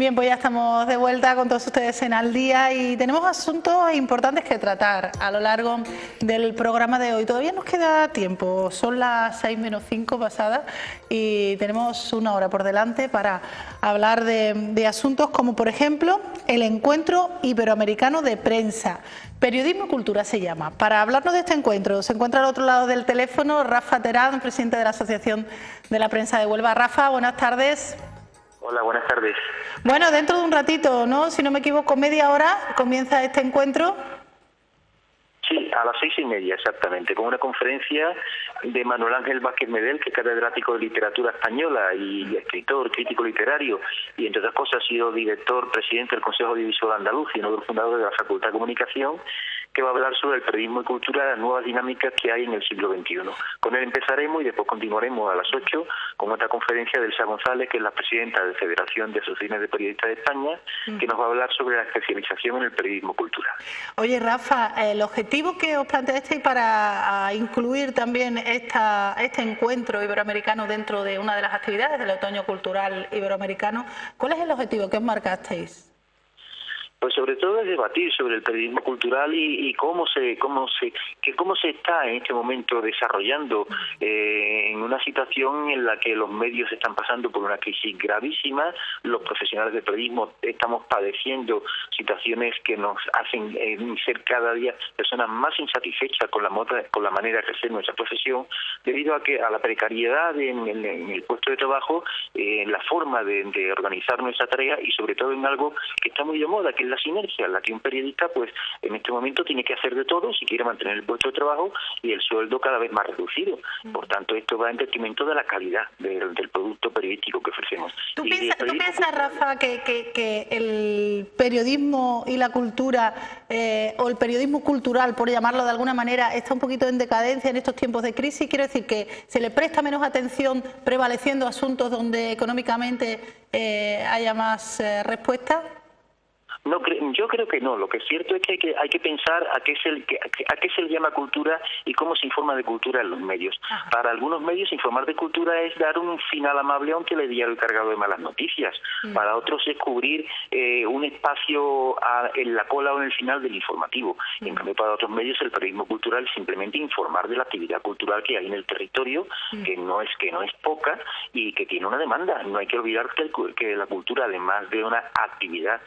Bien, pues ya estamos de vuelta con todos ustedes en Al Día y tenemos asuntos importantes que tratar a lo largo del programa de hoy. Todavía nos queda tiempo, son las 6 menos 5 pasadas y tenemos una hora por delante para hablar de asuntos como, por ejemplo, el Encuentro Iberoamericano de Prensa. Periodismo y Cultura se llama. Para hablarnos de este encuentro se encuentra al otro lado del teléfono Rafa Terán, presidente de la Asociación de la Prensa de Huelva. Rafa, buenas tardes. Hola, buenas tardes. Bueno, dentro de un ratito, ¿no? Si no me equivoco, media hora comienza este encuentro. Sí, a las 6:30 exactamente, con una conferencia de Manuel Ángel Vázquez Medel, que es catedrático de literatura española y escritor, crítico literario, y entre otras cosas ha sido director, presidente del Consejo Audiovisual Andaluz y uno de los fundadores de la Facultad de Comunicación, que va a hablar sobre el periodismo y cultura, las nuevas dinámicas que hay en el siglo XXI. Con él empezaremos y después continuaremos a las 8 con otra conferencia de Elsa González, que es la presidenta de la Federación de Asociaciones de Periodistas de España, que nos va a hablar sobre la especialización en el periodismo cultural. Oye, Rafa, el objetivo que os planteasteis para incluir también este encuentro iberoamericano dentro de una de las actividades del Otoño Cultural Iberoamericano, ¿cuál es el objetivo que os marcasteis? Pues sobre todo es debatir sobre el periodismo cultural y cómo se está en este momento desarrollando en una situación en la que los medios están pasando por una crisis gravísima, los profesionales del periodismo estamos padeciendo situaciones que nos hacen ser cada día personas más insatisfechas con la manera de ejercer nuestra profesión, debido a la precariedad en el puesto de trabajo, en la forma de organizar nuestra tarea y sobre todo en algo que está muy de moda, que es la sinergia, en la que un periodista pues en este momento tiene que hacer de todo si quiere mantener el puesto de trabajo y el sueldo cada vez más reducido. Por tanto, esto va en detrimento de la calidad del producto periodístico que ofrecemos. ¿Tú piensas, Rafa, que el periodismo y la cultura, o el periodismo cultural, por llamarlo de alguna manera, está un poquito en decadencia en estos tiempos de crisis? Quiero decir que se le presta menos atención prevaleciendo asuntos donde económicamente haya más respuesta. No, yo creo que no. Lo que es cierto es que hay que pensar a qué se le llama cultura y cómo se informa de cultura en los medios. Para algunos medios informar de cultura es dar un final amable a un telediario cargado de malas noticias. Para otros es cubrir un espacio en la cola o en el final del informativo. En cambio, para otros medios el periodismo cultural es simplemente informar de la actividad cultural que hay en el territorio, que no es poca y que tiene una demanda. No hay que olvidar que la cultura, además de una actividad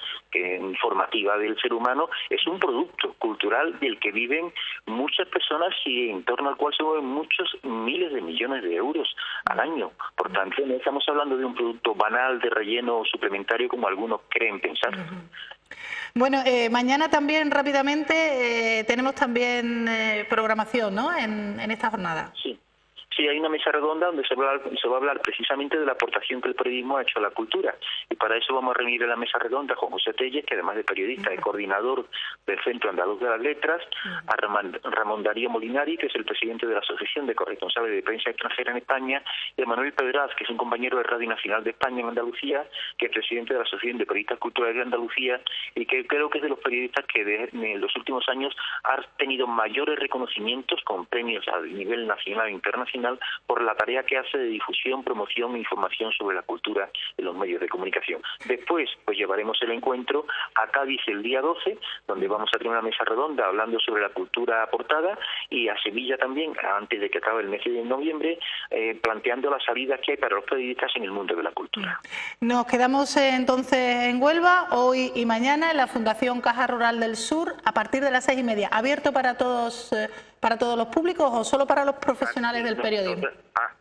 informativa del ser humano, es un producto cultural del que viven muchas personas y en torno al cual se mueven muchos miles de millones de euros al año. Por tanto, no estamos hablando de un producto banal, de relleno o suplementario como algunos creen pensar. Bueno, mañana también rápidamente tenemos también programación, ¿no?, en esta jornada. Sí, hay una mesa redonda donde se va a hablar precisamente de la aportación que el periodismo ha hecho a la cultura. Y para eso vamos a reunir en la mesa redonda con José Telles, que además de periodista es coordinador del Centro Andaluz de las Letras, a Ramón Darío Molinari, que es el presidente de la Asociación de Corresponsales de Prensa Extranjera en España, y a Manuel Pedraz, que es un compañero de Radio Nacional de España en Andalucía, que es presidente de la Asociación de Periodistas Culturales de Andalucía, y que creo que es de los periodistas que en los últimos años ha tenido mayores reconocimientos con premios a nivel nacional e internacional por la tarea que hace de difusión, promoción e información sobre la cultura en los medios de comunicación. Después, pues llevaremos el encuentro a Cádiz el día 12, donde vamos a tener una mesa redonda hablando sobre la cultura aportada, y a Sevilla también, antes de que acabe el mes de noviembre, planteando las salidas que hay para los periodistas en el mundo de la cultura. Nos quedamos entonces en Huelva hoy y mañana en la Fundación Caja Rural del Sur a partir de las 6:30. ¿Abierto para todos los públicos o solo para los profesionales del periodismo?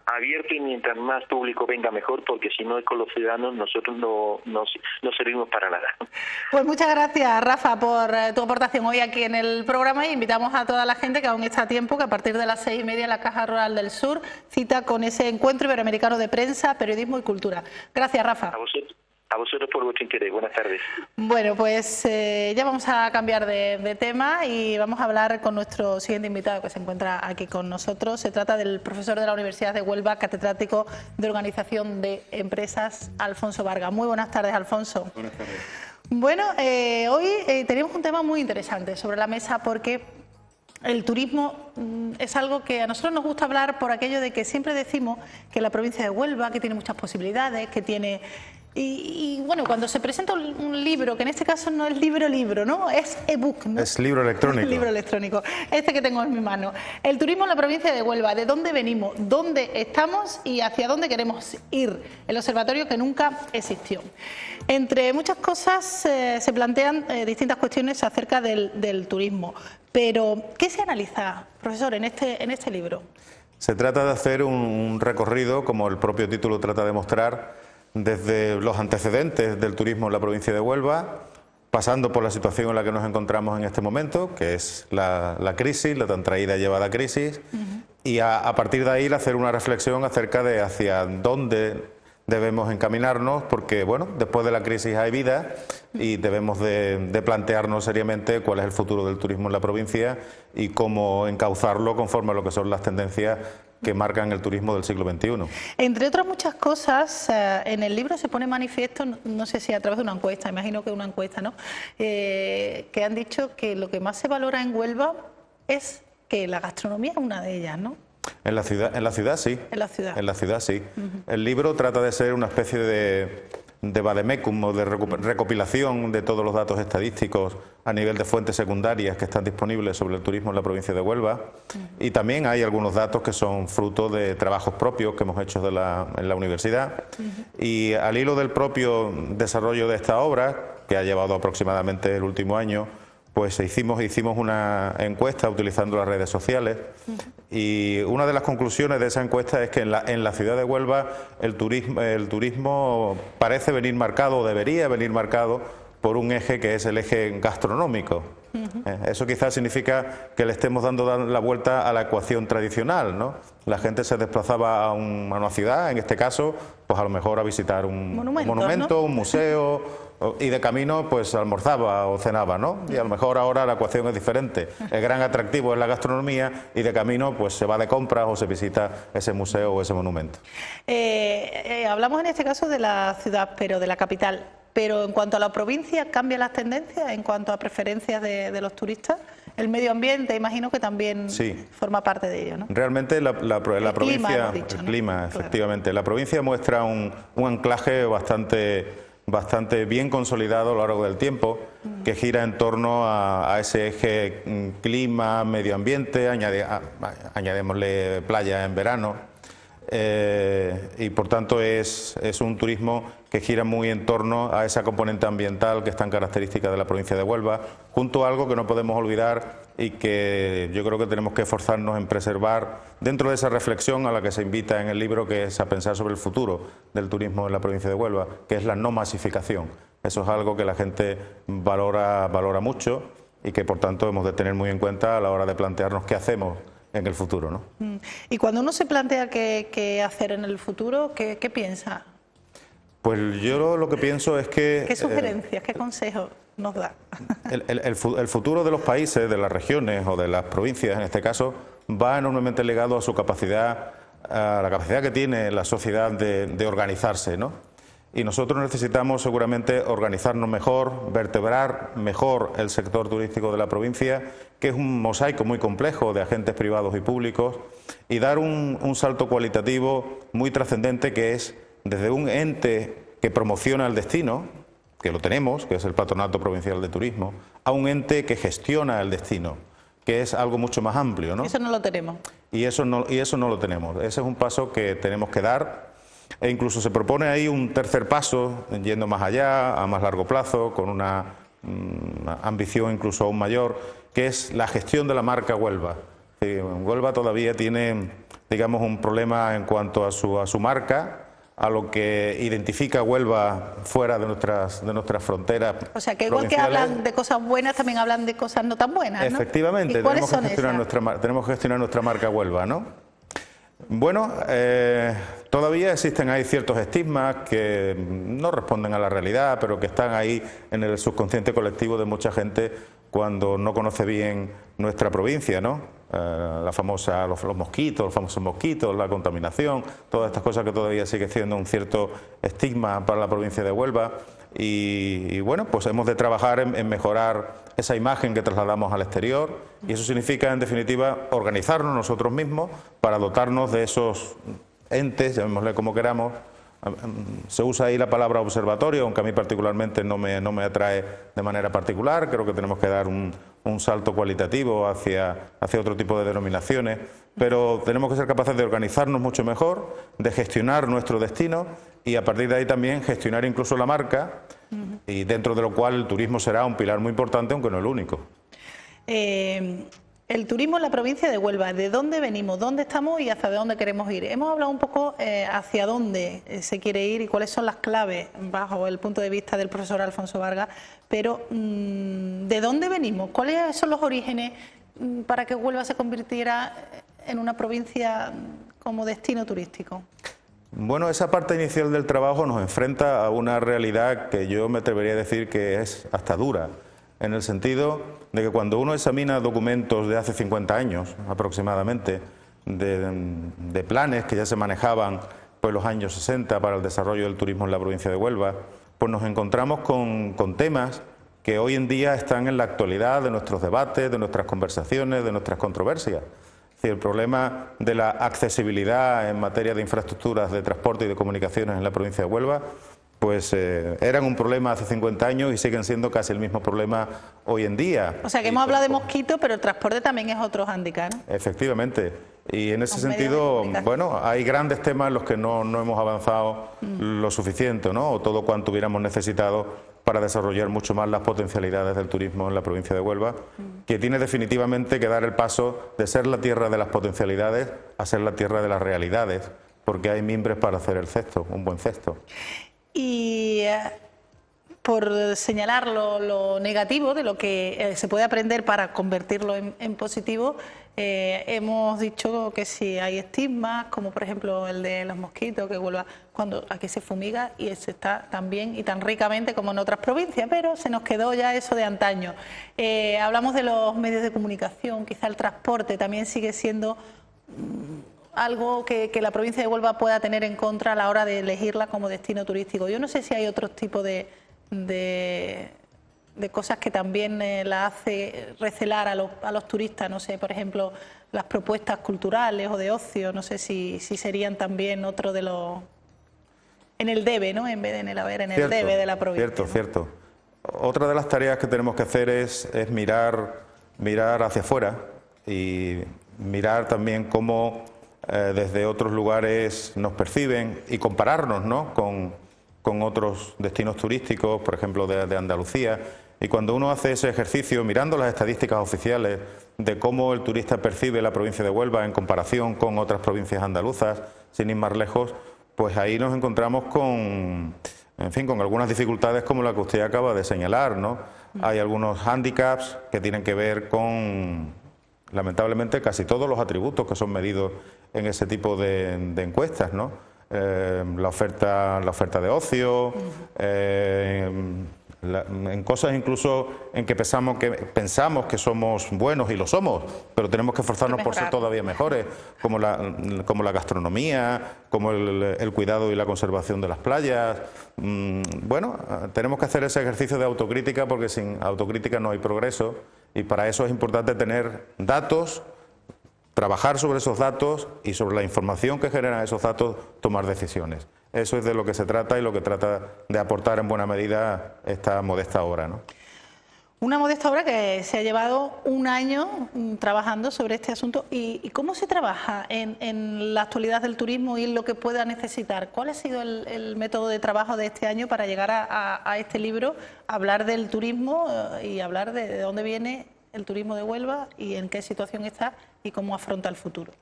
Abierto, y mientras más público venga mejor, porque si no es con los ciudadanos nosotros no servimos para nada. Pues muchas gracias, Rafa, por tu aportación hoy aquí en el programa, y invitamos a toda la gente que aún está a tiempo, que a partir de las 6:30 en la Caja Rural del Sur cita con ese Encuentro Iberoamericano de Prensa, Periodismo y Cultura. Gracias, Rafa. A vosotros por vuestro interés. Buenas tardes. Bueno, pues ya vamos a cambiar de tema y vamos a hablar con nuestro siguiente invitado que se encuentra aquí con nosotros. Se trata del profesor de la Universidad de Huelva, catedrático de Organización de Empresas, Alfonso Vargas. Muy buenas tardes, Alfonso. Buenas tardes. Bueno, hoy tenemos un tema muy interesante sobre la mesa, porque el turismo es algo que a nosotros nos gusta hablar por aquello de que siempre decimos que la provincia de Huelva, que tiene muchas posibilidades, que tiene Y bueno, cuando se presenta un libro, que en este caso no es libro, ¿no? Es ebook, ¿no? Es libro electrónico. Libro electrónico. Este que tengo en mi mano. El turismo en la provincia de Huelva. ¿De dónde venimos? ¿Dónde estamos? ¿Y hacia dónde queremos ir? El observatorio que nunca existió. Entre muchas cosas se plantean distintas cuestiones acerca del turismo. Pero, ¿qué se analiza, profesor, en este libro? Se trata de hacer un recorrido, como el propio título trata de mostrar, desde los antecedentes del turismo en la provincia de Huelva, pasando por la situación en la que nos encontramos en este momento, que es la crisis, la tan traída y llevada crisis, y a partir de ahí hacer una reflexión acerca de hacia dónde debemos encaminarnos, porque bueno, después de la crisis hay vida y debemos de plantearnos seriamente cuál es el futuro del turismo en la provincia y cómo encauzarlo conforme a lo que son las tendencias que marcan el turismo del siglo XXI. Entre otras muchas cosas, en el libro se pone manifiesto, no sé si a través de una encuesta, imagino que es una encuesta, ¿no? Que han dicho que lo que más se valora en Huelva es que la gastronomía es una de ellas, ¿no? En la ciudad sí. En la ciudad. En la ciudad sí. El libro trata de ser una especie de vademecum o de recopilación de todos los datos estadísticos a nivel de fuentes secundarias que están disponibles sobre el turismo en la provincia de Huelva. Y también hay algunos datos que son fruto de trabajos propios que hemos hecho en la universidad. Y al hilo del propio desarrollo de esta obra, que ha llevado aproximadamente el último año, pues hicimos una encuesta utilizando las redes sociales y una de las conclusiones de esa encuesta es que en la ciudad de Huelva el turismo parece venir marcado, o debería venir marcado, por un eje que es el eje gastronómico. Eso quizás significa que le estemos dando la vuelta a la ecuación tradicional, ¿no? La gente se desplazaba a una ciudad, en este caso, pues a lo mejor a visitar un monumento, ¿no? Un museo, y de camino pues almorzaba o cenaba, ¿no? Y a lo mejor ahora la ecuación es diferente. El gran atractivo es la gastronomía y de camino pues se va de compras o se visita ese museo o ese monumento. Hablamos en este caso de la ciudad, pero de la capital. Pero en cuanto a la provincia, ¿cambian las tendencias en cuanto a preferencias de los turistas? El medio ambiente, imagino que también forma parte de ello, ¿no? Realmente la provincia, clima, hemos dicho, ¿no? El clima, efectivamente. Claro. La provincia muestra un anclaje bastante bien consolidado a lo largo del tiempo, que gira en torno a ese eje clima, medio ambiente, añadémosle playa en verano. Y por tanto es un turismo que gira muy en torno a esa componente ambiental que es tan característica de la provincia de Huelva, junto a algo que no podemos olvidar y que yo creo que tenemos que esforzarnos en preservar dentro de esa reflexión a la que se invita en el libro, que es a pensar sobre el futuro del turismo en la provincia de Huelva, que es la no masificación. Eso es algo que la gente valora mucho y que por tanto hemos de tener muy en cuenta a la hora de plantearnos qué hacemos en el futuro, ¿no? Y cuando uno se plantea qué hacer en el futuro, ¿qué piensa? Pues yo lo que pienso es que... ¿Qué sugerencias, qué consejos nos da? El futuro de los países, de las regiones o de las provincias, en este caso, va enormemente ligado a su capacidad, a la capacidad que tiene la sociedad de organizarse, ¿no? Y nosotros necesitamos seguramente organizarnos mejor, vertebrar mejor el sector turístico de la provincia, que es un mosaico muy complejo de agentes privados y públicos, y dar un salto cualitativo muy trascendente, que es desde un ente que promociona el destino, que lo tenemos, que es el Patronato Provincial de Turismo, a un ente que gestiona el destino, que es algo mucho más amplio, ¿no? Eso no lo tenemos. Y eso no lo tenemos. Ese es un paso que tenemos que dar. E incluso se propone ahí un tercer paso, yendo más allá, a más largo plazo, con una ambición incluso aún mayor, que es la gestión de la marca Huelva. Huelva todavía tiene, digamos, un problema en cuanto a su marca, a lo que identifica a Huelva fuera de nuestras fronteras. O sea, que igual que hablan de cosas buenas, también hablan de cosas no tan buenas, ¿no? Efectivamente, tenemos que gestionar nuestra marca Huelva, ¿no? Bueno, todavía hay ciertos estigmas que no responden a la realidad, pero que están ahí en el subconsciente colectivo de mucha gente cuando no conoce bien nuestra provincia, ¿no? Los famosos mosquitos, la contaminación, todas estas cosas que todavía sigue siendo un cierto estigma para la provincia de Huelva. Y bueno, pues hemos de trabajar en mejorar esa imagen que trasladamos al exterior, y eso significa, en definitiva, organizarnos nosotros mismos para dotarnos de esos entes, llamémosle como queramos, Se usa ahí la palabra observatorio, aunque a mí particularmente no me atrae de manera particular. Creo que tenemos que dar un salto cualitativo hacia otro tipo de denominaciones, pero tenemos que ser capaces de organizarnos mucho mejor, de gestionar nuestro destino y a partir de ahí también gestionar incluso la marca, y dentro de lo cual el turismo será un pilar muy importante, aunque no el único. El turismo en la provincia de Huelva, ¿de dónde venimos, dónde estamos y hacia dónde queremos ir? Hemos hablado un poco hacia dónde se quiere ir y cuáles son las claves bajo el punto de vista del profesor Alfonso Vargas, pero ¿de dónde venimos? ¿Cuáles son los orígenes para que Huelva se convirtiera en una provincia como destino turístico? Bueno, esa parte inicial del trabajo nos enfrenta a una realidad que yo me atrevería a decir que es hasta dura, en el sentido de que cuando uno examina documentos de hace 50 años aproximadamente, de planes que ya se manejaban pues los años 60 para el desarrollo del turismo en la provincia de Huelva, pues nos encontramos con temas que hoy en día están en la actualidad de nuestros debates, de nuestras conversaciones, de nuestras controversias. Es decir, el problema de la accesibilidad en materia de infraestructuras de transporte y de comunicaciones en la provincia de Huelva pues eran un problema hace 50 años y siguen siendo casi el mismo problema hoy en día. O sea que hemos hablado de mosquitos, pero el transporte también es otro hándicap, ¿no? Efectivamente. Y en ese sentido, bueno, hay grandes temas en los que no hemos avanzado lo suficiente, ¿no? O todo cuanto hubiéramos necesitado para desarrollar mucho más las potencialidades del turismo en la provincia de Huelva, que tiene definitivamente que dar el paso de ser la tierra de las potencialidades a ser la tierra de las realidades, porque hay mimbres para hacer el cesto, un buen cesto. Y por señalar lo negativo de lo que se puede aprender para convertirlo en positivo, hemos dicho que si hay estigmas, como por ejemplo el de los mosquitos, que vuelva cuando aquí se fumiga y se está tan bien y tan ricamente como en otras provincias, pero se nos quedó ya eso de antaño. Hablamos de los medios de comunicación, quizá el transporte también sigue siendo algo que la provincia de Huelva pueda tener en contra a la hora de elegirla como destino turístico. Yo no sé si hay otro tipo de cosas que también la hace recelar a los turistas, no sé, por ejemplo, las propuestas culturales o de ocio, no sé si serían también otro de los... en el debe, ¿no? En vez de en el haber, en el debe de la provincia. Cierto. Otra de las tareas que tenemos que hacer es mirar hacia afuera y mirar también cómo desde otros lugares nos perciben y compararnos, ¿no? con otros destinos turísticos, por ejemplo de Andalucía, y cuando uno hace ese ejercicio mirando las estadísticas oficiales de cómo el turista percibe la provincia de Huelva en comparación con otras provincias andaluzas, sin ir más lejos, pues ahí nos encontramos con algunas dificultades como la que usted acaba de señalar, ¿no? Hay algunos hándicaps que tienen que ver con, lamentablemente, casi todos los atributos que son medidos en ese tipo de encuestas, ¿no? La oferta de ocio, en cosas incluso en que pensamos que somos buenos y lo somos, pero tenemos que esforzarnos por ser todavía mejores, como la gastronomía, como el cuidado y la conservación de las playas. Bueno, tenemos que hacer ese ejercicio de autocrítica, porque sin autocrítica no hay progreso, y para eso es importante tener datos, trabajar sobre esos datos y sobre la información que generan esos datos tomar decisiones. Eso es de lo que se trata y lo que trata de aportar en buena medida esta modesta obra, ¿no? Una modesta obra que se ha llevado un año trabajando sobre este asunto. ¿Y cómo se trabaja en la actualidad del turismo y en lo que pueda necesitar? ¿Cuál ha sido el método de trabajo de este año para llegar a este libro, hablar del turismo y hablar de dónde viene el turismo de Huelva y en qué situación está y cómo afronta el futuro?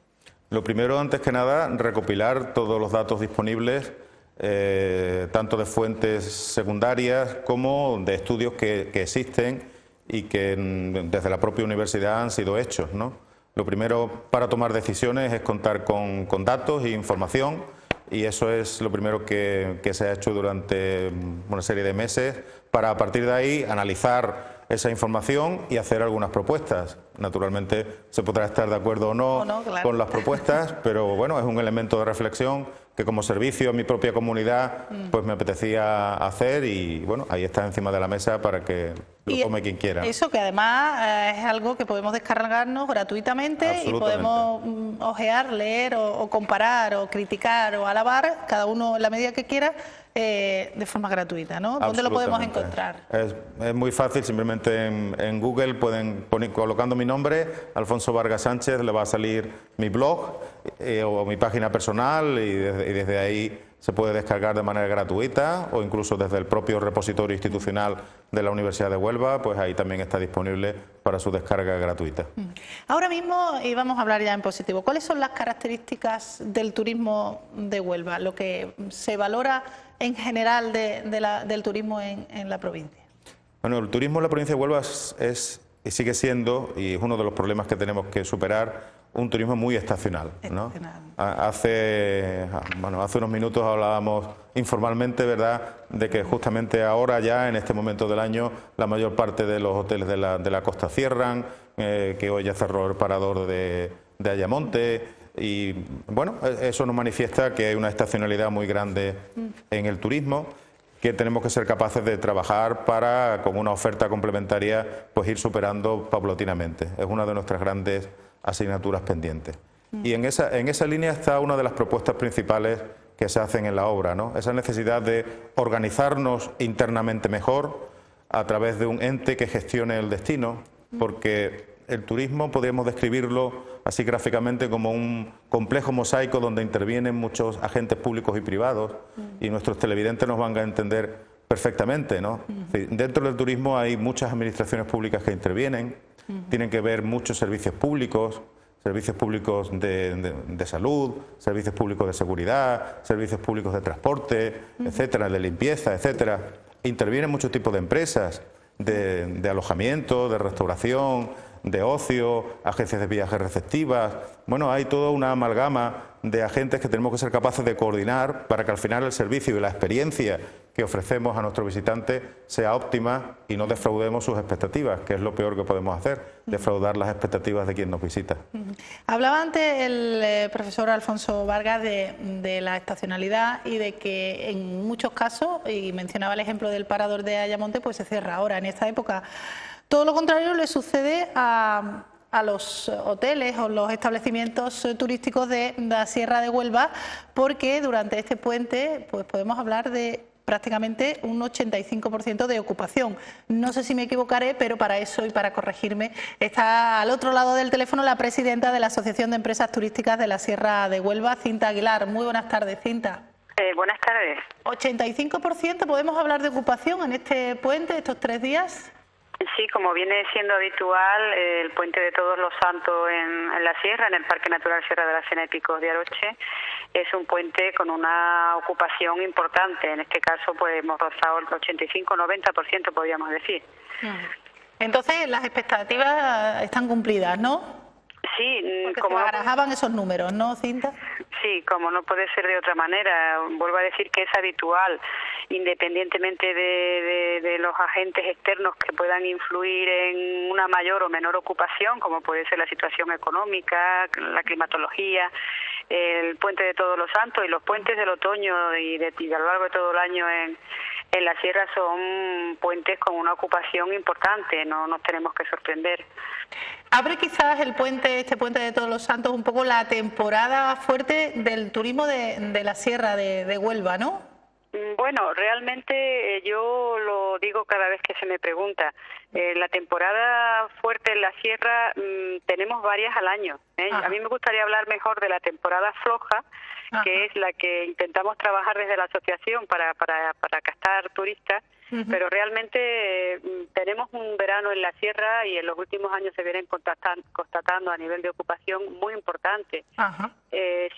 Lo primero, antes que nada, recopilar todos los datos disponibles, tanto de fuentes secundarias como de estudios que existen y que desde la propia universidad han sido hechos, ¿no? Lo primero para tomar decisiones es contar con datos e información, y eso es lo primero que se ha hecho durante una serie de meses para, a partir de ahí, analizar esa información y hacer algunas propuestas. Naturalmente se podrá estar de acuerdo o no claro, con las propuestas, pero bueno, es un elemento de reflexión que como servicio a mi propia comunidad pues me apetecía hacer, y bueno, ahí está encima de la mesa para que lo tome quien quiera. Eso que además es algo que podemos descargarnos gratuitamente y podemos ojear, leer o comparar o criticar o alabar, cada uno en la medida que quiera, de forma gratuita, ¿no? ¿Dónde lo podemos encontrar? Es muy fácil, simplemente en Google pueden poner, colocando mi nombre, Alfonso Vargas Sánchez, le va a salir mi blog o mi página personal y desde ahí se puede descargar de manera gratuita o incluso desde el propio repositorio institucional de la Universidad de Huelva, pues ahí también está disponible para su descarga gratuita. Ahora mismo, y vamos a hablar ya en positivo, ¿cuáles son las características del turismo de Huelva, lo que se valora en general del turismo en la provincia? Bueno, el turismo en la provincia de Huelva es y sigue siendo, y es uno de los problemas que tenemos que superar, un turismo muy estacional, ¿no? Hace unos minutos hablábamos informalmente, ¿verdad?, de que justamente ahora ya, en este momento del año, la mayor parte de los hoteles de la costa cierran, que hoy ya cerró el parador de Ayamonte, y bueno, eso nos manifiesta que hay una estacionalidad muy grande en el turismo, que tenemos que ser capaces de trabajar para, con una oferta complementaria, pues ir superando paulatinamente. Es una de nuestras grandes asignaturas pendientes. Y en esa línea está una de las propuestas principales que se hacen en la obra, ¿no? Esa necesidad de organizarnos internamente mejor a través de un ente que gestione el destino, porque el turismo podríamos describirlo así gráficamente como un complejo mosaico donde intervienen muchos agentes públicos y privados, y nuestros televidentes nos van a entender perfectamente, ¿no? Dentro del turismo hay muchas administraciones públicas que intervienen, tienen que ver muchos servicios públicos de salud, servicios públicos de seguridad, servicios públicos de transporte, etcétera, de limpieza, etcétera. Intervienen muchos tipos de empresas, de alojamiento, de restauración, de ocio, agencias de viajes receptivas. Bueno, hay toda una amalgama de agentes que tenemos que ser capaces de coordinar para que al final el servicio y la experiencia que ofrecemos a nuestros visitantes sea óptima y no defraudemos sus expectativas, que es lo peor que podemos hacer, defraudar las expectativas de quien nos visita. Hablaba antes el profesor Alfonso Vargas de la estacionalidad y de que en muchos casos, y mencionaba el ejemplo del parador de Ayamonte, pues se cierra ahora, en esta época. Todo lo contrario le sucede a los hoteles o los establecimientos turísticos de la Sierra de Huelva, porque durante este puente pues podemos hablar de prácticamente un 85% de ocupación. No sé si me equivocaré, pero para eso y para corregirme está al otro lado del teléfono la presidenta de la Asociación de Empresas Turísticas de la Sierra de Huelva, Cinta Aguilar. Muy buenas tardes, Cinta. Buenas tardes. 85%, ¿podemos hablar de ocupación en este puente, estos 3 días? Sí, como viene siendo habitual, el Puente de Todos los Santos en la Sierra, en el Parque Natural Sierra de la Sena y Picos de Aroche, es un puente con una ocupación importante. En este caso, pues hemos rozado el 85-90%, podríamos decir. Entonces, las expectativas están cumplidas, ¿no? Sí, porque como se barajaban esos números, ¿no, Cinta? Sí, como no puede ser de otra manera. Vuelvo a decir que es habitual, independientemente de los agentes externos que puedan influir en una mayor o menor ocupación, como puede ser la situación económica, la climatología, el Puente de Todos los Santos y los puentes del otoño y a lo largo de todo el año en la sierra son puentes con una ocupación importante, no nos tenemos que sorprender. ¿Abre quizás este puente de Todos los Santos, un poco la temporada fuerte del turismo de la Sierra de Huelva, no? Bueno, realmente yo lo digo cada vez que se me pregunta. La temporada fuerte en la sierra tenemos varias al año. A mí me gustaría hablar mejor de la temporada floja, que es la que intentamos trabajar desde la asociación para captar turistas, pero realmente tenemos un verano en la sierra y en los últimos años se vienen constatando a nivel de ocupación muy importante.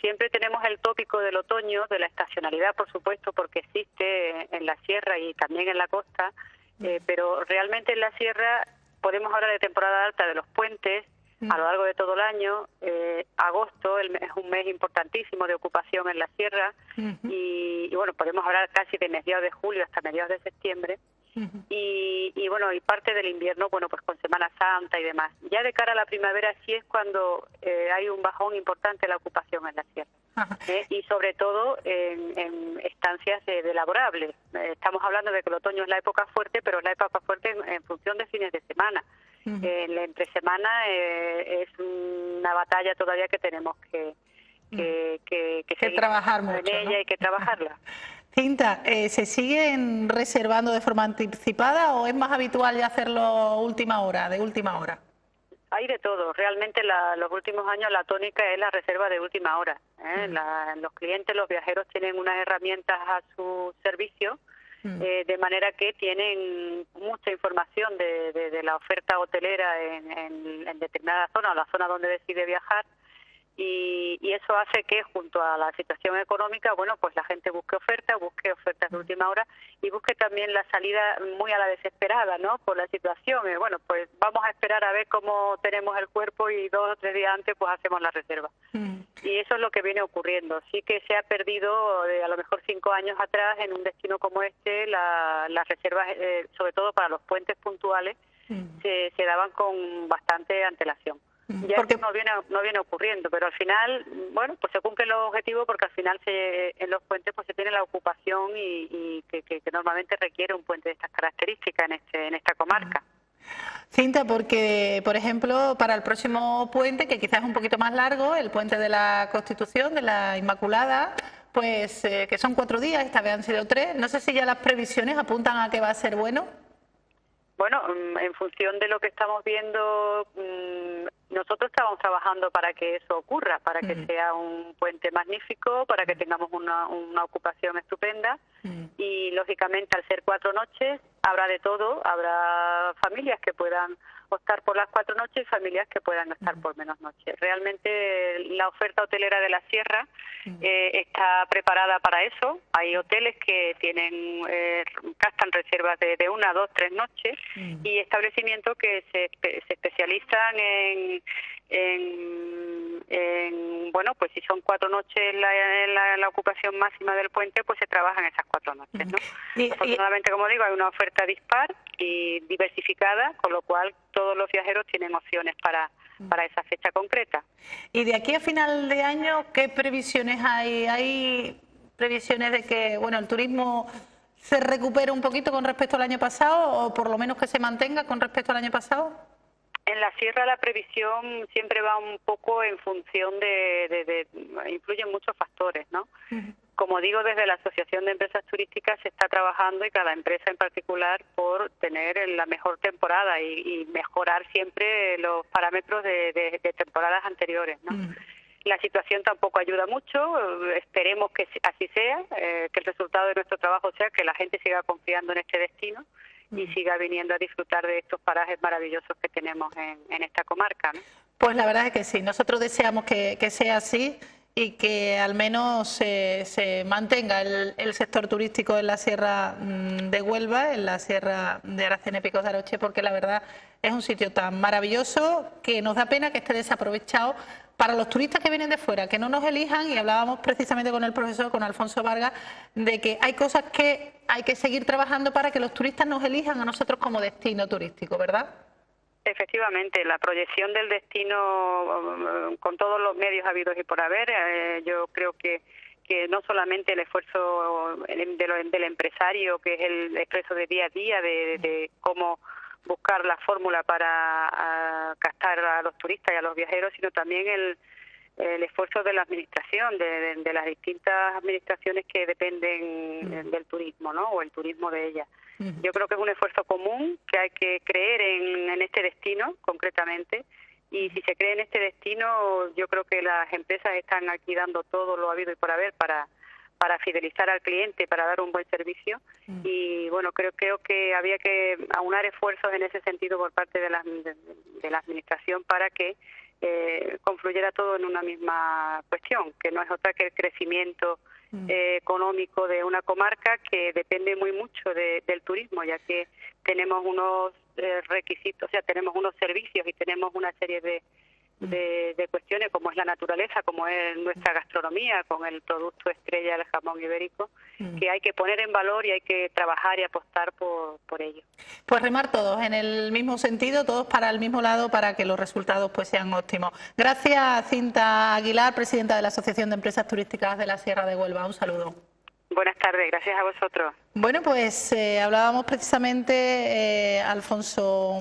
Siempre tenemos el tópico del otoño, de la estacionalidad, por supuesto, porque existe en la sierra y también en la costa, pero realmente en la sierra podemos hablar de temporada alta de los puentes a lo largo de todo el año. Agosto es un mes importantísimo de ocupación en la sierra y bueno, podemos hablar casi de mediados de julio hasta mediados de septiembre. y bueno, y parte del invierno, bueno, pues con Semana Santa y demás. Ya de cara a la primavera sí es cuando hay un bajón importante en la ocupación en la sierra. Y sobre todo en estancias de laborables. Estamos hablando de que el otoño es la época fuerte, pero es la época fuerte en función de fines de semana. La entre semana es una batalla todavía que tenemos que trabajar mucho, en ella, ¿no? hay que trabajarla. Cinta, ¿se siguen reservando de forma anticipada o es más habitual ya hacerlo de última hora? Hay de todo. Realmente los últimos años la tónica es la reserva de última hora. Los clientes, los viajeros tienen unas herramientas a su servicio, de manera que tienen mucha información de la oferta hotelera en determinada zona o la zona donde decide viajar. Y eso hace que junto a la situación económica, bueno, pues la gente busque ofertas de última hora y busque también la salida muy a la desesperada, ¿no? Por la situación. Bueno, pues vamos a esperar a ver cómo tenemos el cuerpo y 2 o 3 días antes pues hacemos la reserva. Y eso es lo que viene ocurriendo. Sí que se ha perdido a lo mejor 5 años atrás en un destino como este las reservas, sobre todo para los puentes puntuales, se daban con bastante antelación. Ya porque no viene ocurriendo, pero al final, bueno, pues se cumple el objetivo porque al final en los puentes pues se tiene la ocupación y que normalmente requiere un puente de estas características en esta comarca. Cinta, porque, por ejemplo, para el próximo puente, que quizás es un poquito más largo, el puente de la Constitución, de la Inmaculada, pues que son 4 días, esta vez han sido 3. No sé si ya las previsiones apuntan a que va a ser bueno. Bueno, en función de lo que estamos viendo, nosotros estamos trabajando para que eso ocurra, para que sea un puente magnífico, para que tengamos una ocupación estupenda y, lógicamente, al ser 4 noches, habrá de todo, habrá familias que puedan optar por las 4 noches y familias que puedan optar por menos noches. Realmente la oferta hotelera de la sierra está preparada para eso. Hay hoteles que captan reservas de 1, 2, 3 noches y establecimientos que se especializan bueno, pues si son 4 noches la ocupación máxima del puente, pues se trabajan esas 4 noches, ¿no? Afortunadamente, como digo, hay una oferta dispar y diversificada, con lo cual todos los viajeros tienen opciones para esa fecha concreta. Y de aquí a final de año, ¿qué previsiones hay? ¿Hay previsiones de que, bueno, el turismo se recupere un poquito con respecto al año pasado o por lo menos que se mantenga con respecto al año pasado? En la sierra la previsión siempre va un poco en función influyen muchos factores, ¿no? Como digo, desde la Asociación de Empresas Turísticas se está trabajando y cada empresa en particular por tener la mejor temporada y mejorar siempre los parámetros de temporadas anteriores, ¿no? La situación tampoco ayuda mucho, esperemos que así sea, que el resultado de nuestro trabajo sea que la gente siga confiando en este destino y siga viniendo a disfrutar de estos parajes maravillosos que tenemos en esta comarca, ¿no? Pues la verdad es que sí, nosotros deseamos que sea así y que al menos se mantenga el sector turístico en la Sierra de Huelva, en la Sierra de Aracena y Picos de Aroche, porque la verdad es un sitio tan maravilloso que nos da pena que esté desaprovechado para los turistas que vienen de fuera, que no nos elijan, y hablábamos precisamente con el profesor, con Alfonso Vargas, de que hay cosas que hay que seguir trabajando para que los turistas nos elijan a nosotros como destino turístico, ¿verdad? Efectivamente, la proyección del destino con todos los medios habidos y por haber, yo creo que no solamente el esfuerzo del empresario, que es el esfuerzo de día a día, de cómo buscar la fórmula para captar a los turistas y a los viajeros, sino también el esfuerzo de la administración, de las distintas administraciones que dependen del turismo, ¿no? O el turismo de ellas. Yo creo que es un esfuerzo común, que hay que creer en este destino concretamente, y si se cree en este destino, yo creo que las empresas están aquí dando todo lo habido y por haber para fidelizar al cliente, para dar un buen servicio, y bueno, creo que había que aunar esfuerzos en ese sentido por parte de la administración para que confluyera todo en una misma cuestión, que no es otra que el crecimiento económico de una comarca que depende muy mucho del turismo, ya que tenemos unos requisitos, o sea, tenemos unos servicios y tenemos una serie de de cuestiones como es la naturaleza, como es nuestra gastronomía, con el producto estrella del jamón ibérico, que hay que poner en valor y hay que trabajar y apostar por ello. Pues remar todos en el mismo sentido, todos para el mismo lado, para que los resultados pues sean óptimos. Gracias, Cinta Aguilar, presidenta de la Asociación de Empresas Turísticas de la Sierra de Huelva. Un saludo. Buenas tardes, gracias a vosotros. Bueno, pues hablábamos precisamente, Alfonso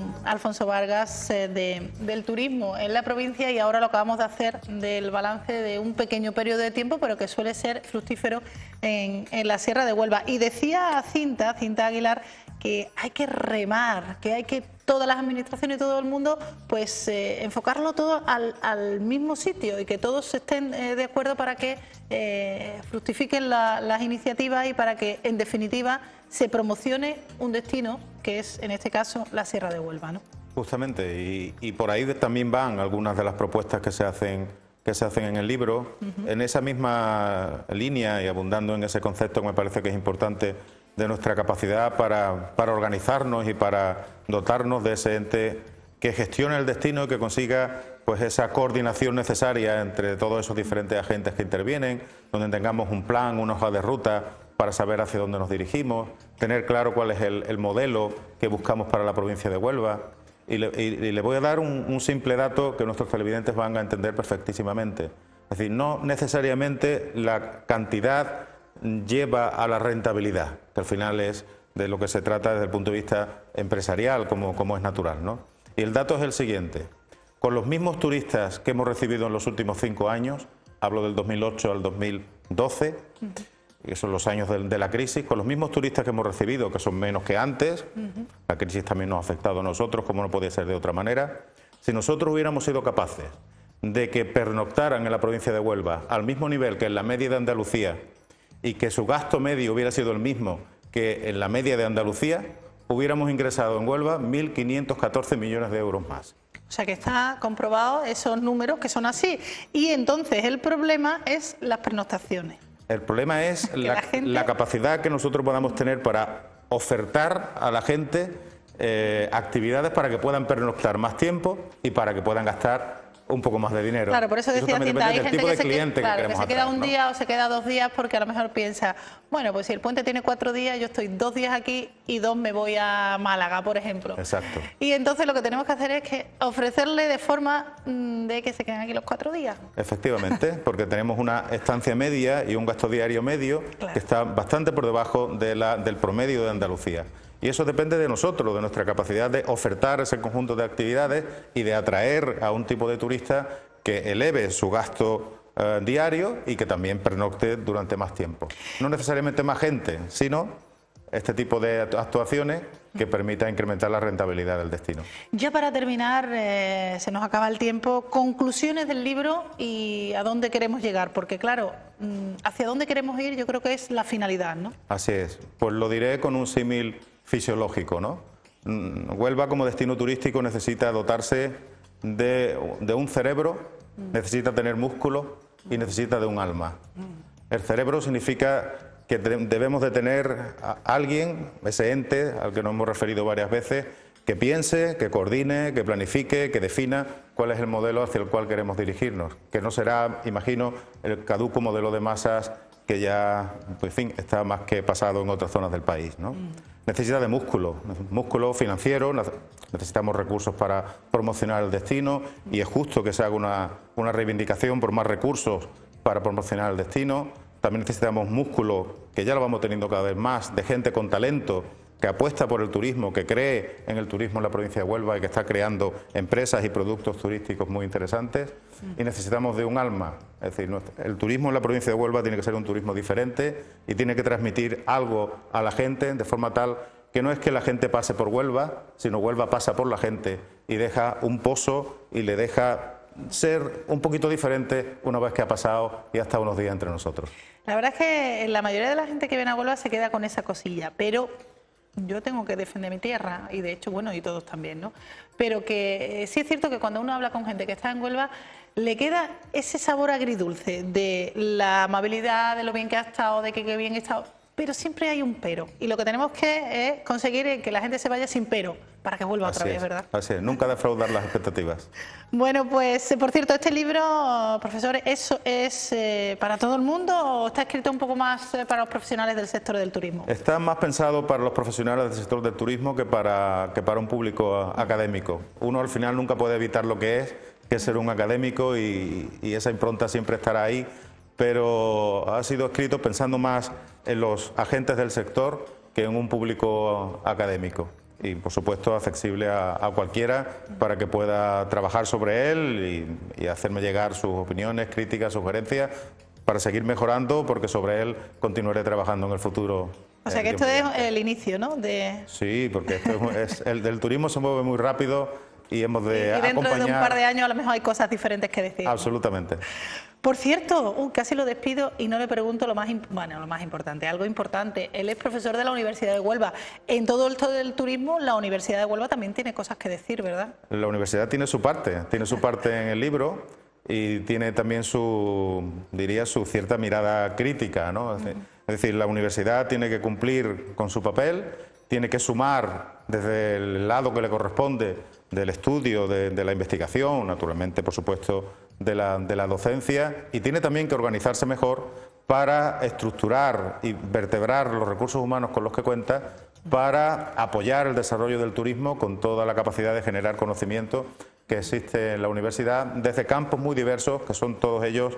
Vargas, del turismo en la provincia, y ahora lo acabamos de hacer del balance de un pequeño periodo de tiempo, pero que suele ser fructífero en la Sierra de Huelva. Y decía Cinta Aguilar, que hay que remar, que hay que todas las administraciones y todo el mundo pues enfocarlo todo al mismo sitio y que todos estén de acuerdo para que fructifiquen las iniciativas y para que en definitiva se promocione un destino que es en este caso la Sierra de Huelva, ¿no? Justamente, y por ahí también van algunas de las propuestas que se hacen en el libro. En esa misma línea y abundando en ese concepto que me parece que es importante, de nuestra capacidad para organizarnos y para dotarnos de ese ente que gestione el destino y que consiga pues esa coordinación necesaria entre todos esos diferentes agentes que intervienen, donde tengamos un plan, una hoja de ruta para saber hacia dónde nos dirigimos, tener claro cuál es el modelo que buscamos para la provincia de Huelva. Y le voy a dar un simple dato que nuestros televidentes van a entender perfectísimamente. Es decir, no necesariamente la cantidad lleva a la rentabilidad, que al final es de lo que se trata desde el punto de vista empresarial, como es natural, ¿no? Y el dato es el siguiente: con los mismos turistas que hemos recibido en los últimos 5 años, hablo del 2008 al 2012, que son los años de la crisis, con los mismos turistas que hemos recibido, que son menos que antes, la crisis también nos ha afectado a nosotros, como no podía ser de otra manera, si nosotros hubiéramos sido capaces de que pernoctaran en la provincia de Huelva al mismo nivel que en la media de Andalucía, y que su gasto medio hubiera sido el mismo que en la media de Andalucía, hubiéramos ingresado en Huelva 1.514 millones de euros más. O sea que está comprobado esos números que son así. Y entonces el problema es las pernoctaciones. El problema es la capacidad que nosotros podamos tener para ofertar a la gente actividades para que puedan pernoctar más tiempo y para que puedan gastar un poco más de dinero. Claro, por eso decía Cinta, hay gente que se queda un día o se queda 2 días porque a lo mejor piensa, bueno, pues si el puente tiene 4 días, yo estoy 2 días aquí y 2 me voy a Málaga, por ejemplo. Exacto. Y entonces lo que tenemos que hacer es que ofrecerle de forma de que se queden aquí los 4 días. Efectivamente, porque tenemos una estancia media y un gasto diario medio que está bastante por debajo del promedio de Andalucía. Y eso depende de nosotros, de nuestra capacidad de ofertar ese conjunto de actividades y de atraer a un tipo de turista que eleve su gasto diario y que también pernocte durante más tiempo. No necesariamente más gente, sino este tipo de actuaciones que permitan incrementar la rentabilidad del destino. Ya para terminar, se nos acaba el tiempo, conclusiones del libro y a dónde queremos llegar, porque claro, hacia dónde queremos ir yo creo que es la finalidad, ¿no? Así es, pues lo diré con un símil fisiológico, ¿no? Huelva como destino turístico necesita dotarse de un cerebro, necesita tener músculo y necesita de un alma. El cerebro significa que debemos de tener a alguien, ese ente al que nos hemos referido varias veces, que piense, que coordine, que planifique, que defina cuál es el modelo hacia el cual queremos dirigirnos, que no será, imagino, el caduco modelo de masas que ya, pues, en fin, está más que pasado en otras zonas del país, ¿no? Necesita de músculo financiero, necesitamos recursos para promocionar el destino y es justo que se haga una reivindicación por más recursos para promocionar el destino. También necesitamos músculo, que ya lo vamos teniendo cada vez más, de gente con talento, que apuesta por el turismo, que cree en el turismo en la provincia de Huelva y que está creando empresas y productos turísticos muy interesantes. Y necesitamos de un alma, es decir, el turismo en la provincia de Huelva tiene que ser un turismo diferente y tiene que transmitir algo a la gente de forma tal que no es que la gente pase por Huelva, sino Huelva pasa por la gente y deja un pozo y le deja ser un poquito diferente una vez que ha pasado y ha estado unos días entre nosotros. La verdad es que la mayoría de la gente que viene a Huelva se queda con esa cosilla, pero yo tengo que defender mi tierra y de hecho, bueno, y todos también, ¿no? Pero que sí es cierto que cuando uno habla con gente que está en Huelva, le queda ese sabor agridulce de la amabilidad, de lo bien que ha estado, de que qué bien ha estado, pero siempre hay un pero. Y lo que tenemos que es conseguir que la gente se vaya sin pero, para que vuelva otra vez, ¿verdad? Así es, nunca defraudar las expectativas. Bueno, pues por cierto, este libro, profesor, ¿eso es para todo el mundo o está escrito un poco más para los profesionales del sector del turismo? Está más pensado para los profesionales del sector del turismo que para un público académico. Uno al final nunca puede evitar lo que es ser un académico y esa impronta siempre estará ahí, pero ha sido escrito pensando más en los agentes del sector que en un público académico. Y por supuesto accesible a cualquiera para que pueda trabajar sobre él y hacerme llegar sus opiniones, críticas, sugerencias para seguir mejorando, porque sobre él continuaré trabajando en el futuro. O sea que esto es el inicio, ¿no? Sí, porque esto el del turismo se mueve muy rápido y hemos de y dentro acompañar... de un par de años a lo mejor hay cosas diferentes que decir. Absolutamente. Por cierto, casi lo despido y no le pregunto lo más importante, algo importante. Él es profesor de la Universidad de Huelva. En todo esto del turismo, la Universidad de Huelva también tiene cosas que decir, ¿verdad? La universidad tiene su parte en el libro y tiene también su cierta mirada crítica, ¿no? Es decir, la universidad tiene que cumplir con su papel, tiene que sumar desde el lado que le corresponde del estudio, de la investigación, naturalmente, por supuesto, de la docencia, y tiene también que organizarse mejor para estructurar y vertebrar los recursos humanos con los que cuenta para apoyar el desarrollo del turismo con toda la capacidad de generar conocimiento que existe en la universidad desde campos muy diversos, que son todos ellos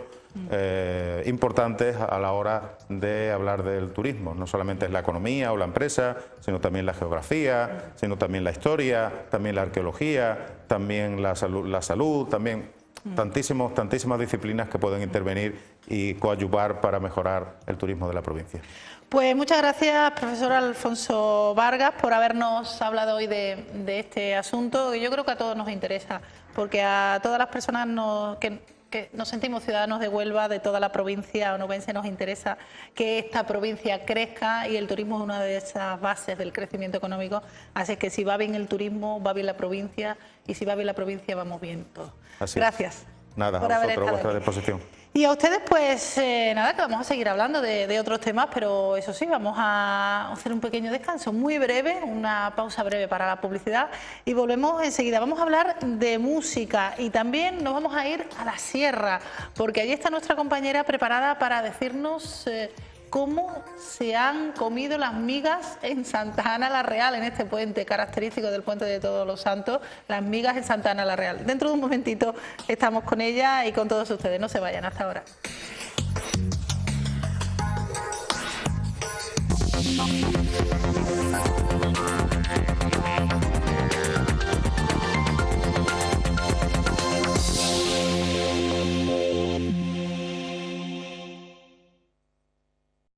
importantes a la hora de hablar del turismo. No solamente es la economía o la empresa, sino también la geografía, sino también la historia, también la arqueología, también la salud, también tantísimas disciplinas que pueden intervenir y coadyuvar para mejorar el turismo de la provincia. Pues muchas gracias, profesor Alfonso Vargas, por habernos hablado hoy de este asunto. Yo creo que a todos nos interesa, porque a todas las personas que nos sentimos ciudadanos de Huelva, de toda la provincia onubense, nos interesa que esta provincia crezca y el turismo es una de esas bases del crecimiento económico. Así que si va bien el turismo, va bien la provincia, y si va bien la provincia, vamos bien todos. Gracias. Nada, por a haber vosotros, a estado vuestra aquí. disposición. Y a ustedes, pues nada, que vamos a seguir hablando de otros temas, pero eso sí, vamos a hacer un pequeño descanso muy breve, una pausa breve para la publicidad y volvemos enseguida. Vamos a hablar de música y también nos vamos a ir a la sierra, porque allí está nuestra compañera preparada para decirnos cómo se han comido las migas en Santa Ana la Real, en este puente característico del puente de Todos los Santos, las migas en Santa Ana la Real. Dentro de un momentito estamos con ella y con todos ustedes. No se vayan, hasta ahora.